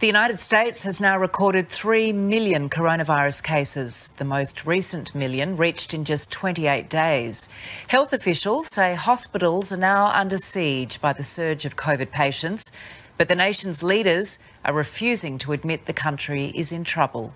The United States has now recorded 3 million coronavirus cases, the most recent million reached in just 28 days. Health officials say hospitals are now under siege by the surge of COVID patients, but the nation's leaders are refusing to admit the country is in trouble.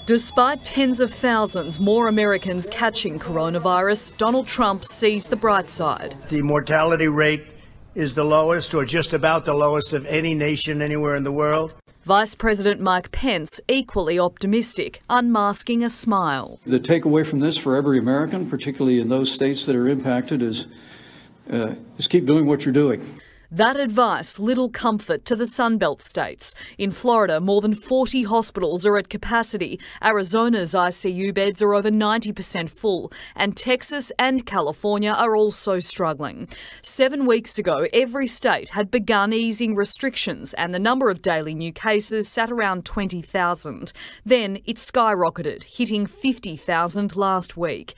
Despite tens of thousands more Americans catching coronavirus, Donald Trump sees the bright side. The mortality rate is the lowest, or just about the lowest, of any nation anywhere in the world. Vice President Mike Pence equally optimistic, unmasking a smile. The takeaway from this for every American, particularly in those states that are impacted, is keep doing what you're doing. That advice, little comfort to the Sunbelt states. In Florida, more than 40 hospitals are at capacity. Arizona's ICU beds are over 90% full. And Texas and California are also struggling. 7 weeks ago, every state had begun easing restrictions and the number of daily new cases sat around 20,000. Then it skyrocketed, hitting 50,000 last week.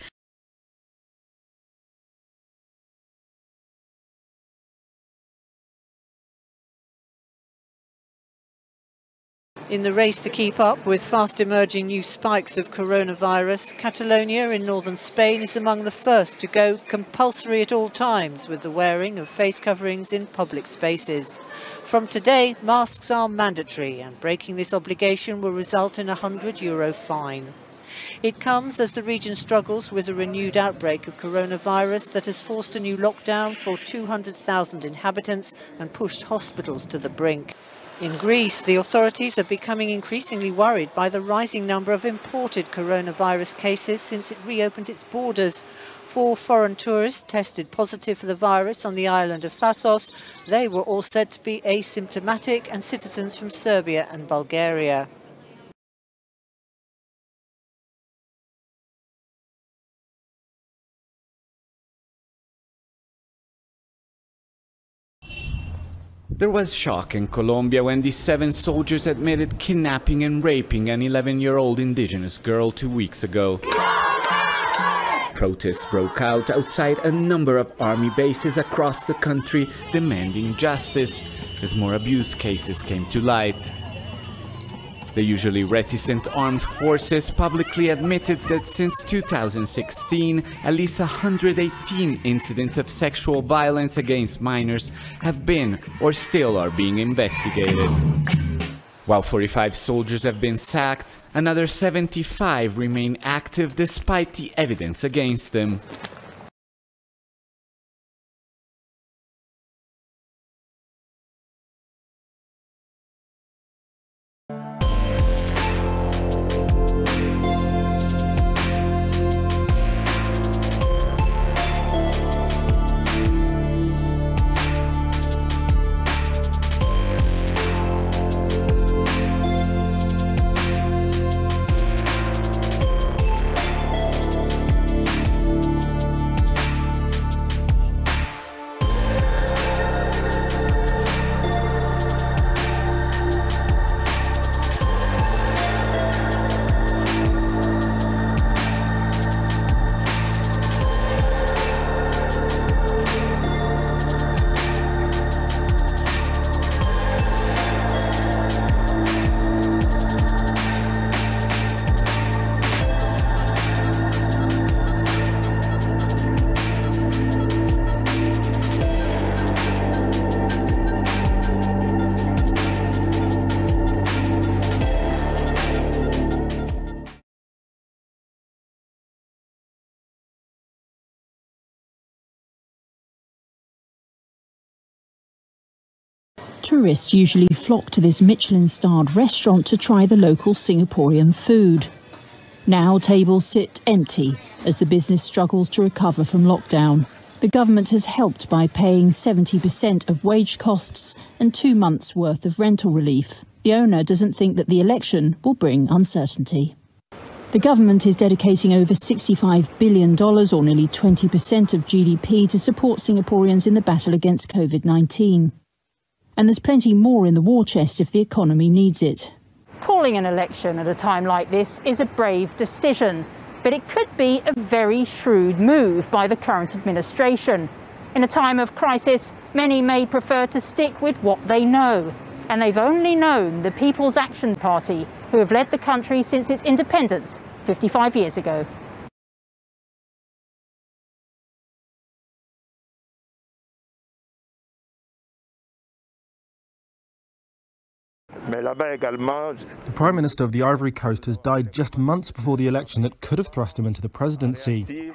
In the race to keep up with fast emerging new spikes of coronavirus, Catalonia in northern Spain is among the first to go compulsory at all times with the wearing of face coverings in public spaces. From today, masks are mandatory, and breaking this obligation will result in a €100 fine. It comes as the region struggles with a renewed outbreak of coronavirus that has forced a new lockdown for 200,000 inhabitants and pushed hospitals to the brink. In Greece, the authorities are becoming increasingly worried by the rising number of imported coronavirus cases since it reopened its borders. 4 foreign tourists tested positive for the virus on the island of Thasos. They were all said to be asymptomatic and citizens from Serbia and Bulgaria. There was shock in Colombia when the 7 soldiers admitted kidnapping and raping an 11-year-old indigenous girl 2 weeks ago. Protests broke out outside a number of army bases across the country demanding justice as more abuse cases came to light. The usually reticent armed forces publicly admitted that since 2016, at least 118 incidents of sexual violence against minors have been or still are being investigated. While 45 soldiers have been sacked, another 75 remain active despite the evidence against them. Tourists usually flock to this Michelin-starred restaurant to try the local Singaporean food. Now tables sit empty as the business struggles to recover from lockdown. The government has helped by paying 70% of wage costs and 2 months' worth of rental relief. The owner doesn't think that the election will bring uncertainty. The government is dedicating over $65 billion, or nearly 20% of GDP, to support Singaporeans in the battle against COVID-19. And there's plenty more in the war chest if the economy needs it. Calling an election at a time like this is a brave decision, but it could be a very shrewd move by the current administration. In a time of crisis, many may prefer to stick with what they know. and they've only known the People's Action Party, who have led the country since its independence 55 years ago. The Prime Minister of the Ivory Coast has died just months before the election that could have thrust him into the presidency.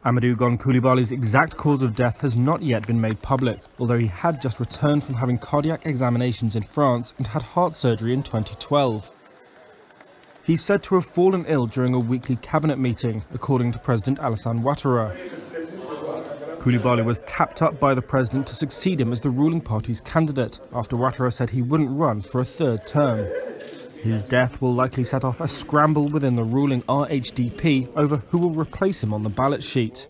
Amadou Gon Coulibaly's exact cause of death has not yet been made public, although he had just returned from having cardiac examinations in France and had heart surgery in 2012. He's said to have fallen ill during a weekly cabinet meeting, according to President Alassane Ouattara. Coulibaly was tapped up by the president to succeed him as the ruling party's candidate, after Ouattara said he wouldn't run for a third term. His death will likely set off a scramble within the ruling RHDP over who will replace him on the ballot sheet.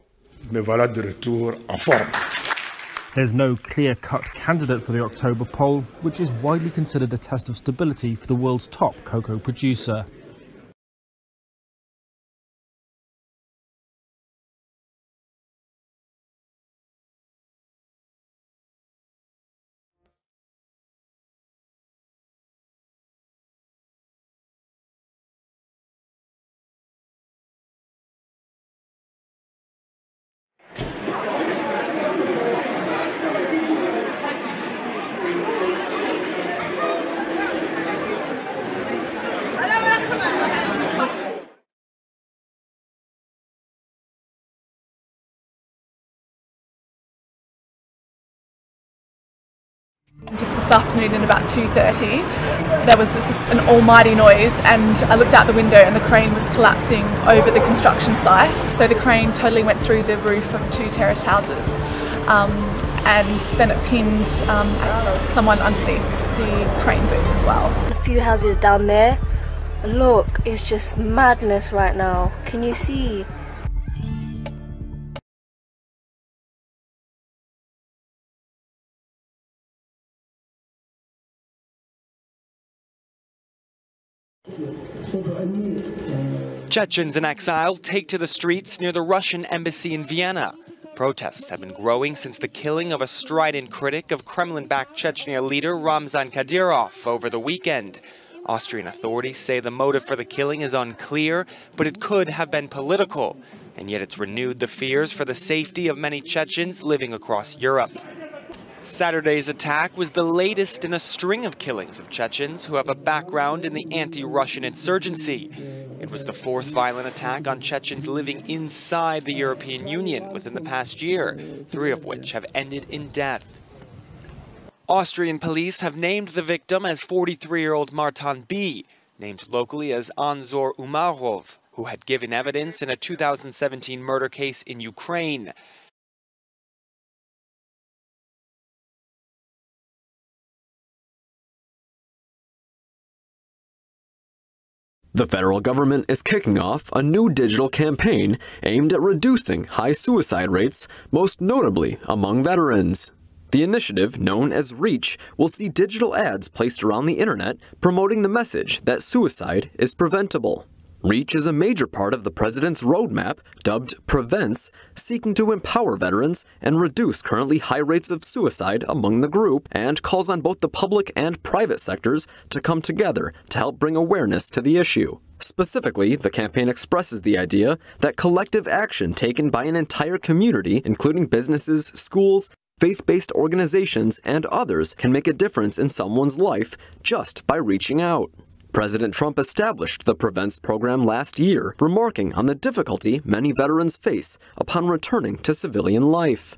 There's no clear-cut candidate for the October poll, which is widely considered a test of stability for the world's top cocoa producer. This afternoon at about 2:30 there was just an almighty noise, and I looked out the window and the crane was collapsing over the construction site. So the crane totally went through the roof of 2 terraced houses, and then it pinned someone underneath the crane boom as well. A few houses down there. Look, it's just madness right now. Can you see? Chechens in exile take to the streets near the Russian embassy in Vienna. Protests have been growing since the killing of a strident critic of Kremlin-backed Chechnya leader Ramzan Kadyrov over the weekend. Austrian authorities say the motive for the killing is unclear, but it could have been political. And yet it's renewed the fears for the safety of many Chechens living across Europe. Saturday's attack was the latest in a string of killings of Chechens who have a background in the anti-Russian insurgency. It was the 4th violent attack on Chechens living inside the European Union within the past year, 3 of which have ended in death. Austrian police have named the victim as 43-year-old Martin B., named locally as Anzor Umarov, who had given evidence in a 2017 murder case in Ukraine. The federal government is kicking off a new digital campaign aimed at reducing high suicide rates, most notably among veterans. The initiative, known as REACH, will see digital ads placed around the internet promoting the message that suicide is preventable. REACH is a major part of the president's roadmap, dubbed Prevents, seeking to empower veterans and reduce currently high rates of suicide among the group, and calls on both the public and private sectors to come together to help bring awareness to the issue. Specifically, the campaign expresses the idea that collective action taken by an entire community, including businesses, schools, faith-based organizations, and others, can make a difference in someone's life just by reaching out. President Trump established the Prevents program last year, remarking on the difficulty many veterans face upon returning to civilian life.